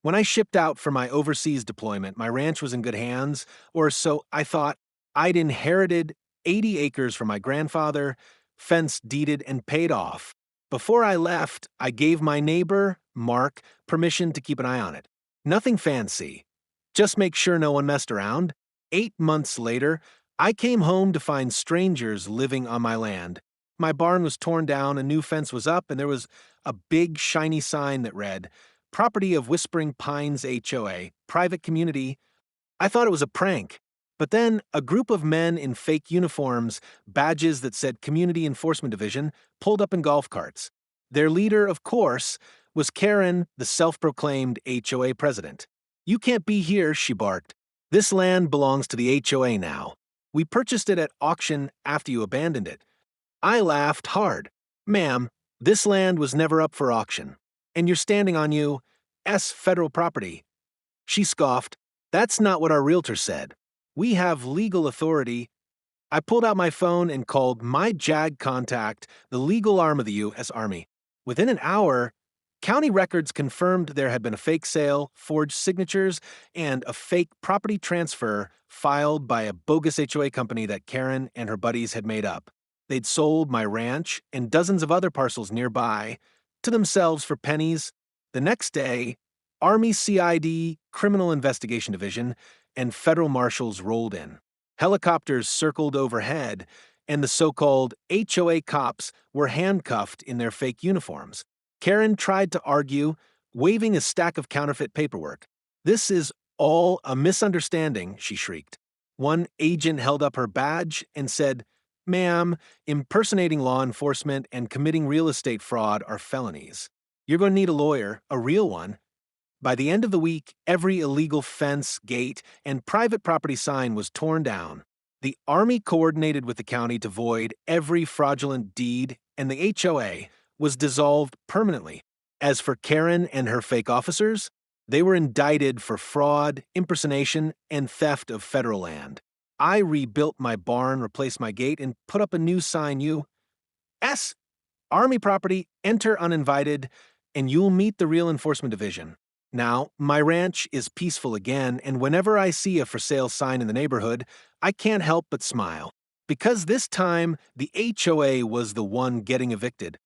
When I shipped out for my overseas deployment, my ranch was in good hands, or so I thought. I'd inherited 80 acres from my grandfather, fenced, deeded, and paid off. Before I left, I gave my neighbor, Mark, permission to keep an eye on it. Nothing fancy. Just make sure no one messed around. 8 months later, I came home to find strangers living on my land. My barn was torn down, a new fence was up, and there was a big, shiny sign that read, Property of Whispering Pines HOA, Private Community. I thought it was a prank. But then a group of men in fake uniforms, badges that said Community Enforcement Division, pulled up in golf carts. Their leader, of course, was Karen, the self-proclaimed HOA president. You can't be here, she barked. This land belongs to the HOA now. We purchased it at auction after you abandoned it. I laughed hard. Ma'am, this land was never up for auction. And you're standing on U.S. federal property. She scoffed. That's not what our realtor said. We have legal authority. I pulled out my phone and called my JAG contact, the legal arm of the U.S. Army. Within an hour, county records confirmed there had been a fake sale, forged signatures, and a fake property transfer filed by a bogus HOA company that Karen and her buddies had made up. They'd sold my ranch and dozens of other parcels nearby to themselves for pennies. The next day, Army CID, Criminal Investigation Division, and federal marshals rolled in. Helicopters circled overhead, and the so-called HOA cops were handcuffed in their fake uniforms. Karen tried to argue, waving a stack of counterfeit paperwork. This is all a misunderstanding, she shrieked. One agent held up her badge and said, Ma'am, impersonating law enforcement and committing real estate fraud are felonies. You're going to need a lawyer, a real one. By the end of the week, every illegal fence, gate, and private property sign was torn down. The Army coordinated with the county to void every fraudulent deed, and the HOA was dissolved permanently. As for Karen and her fake officers, they were indicted for fraud, impersonation, and theft of federal land. I rebuilt my barn, replaced my gate, and put up a new sign, U.S. Army property, enter uninvited, and you'll meet the real enforcement division. Now, my ranch is peaceful again, and whenever I see a for sale sign in the neighborhood, I can't help but smile. Because this time, the HOA was the one getting evicted.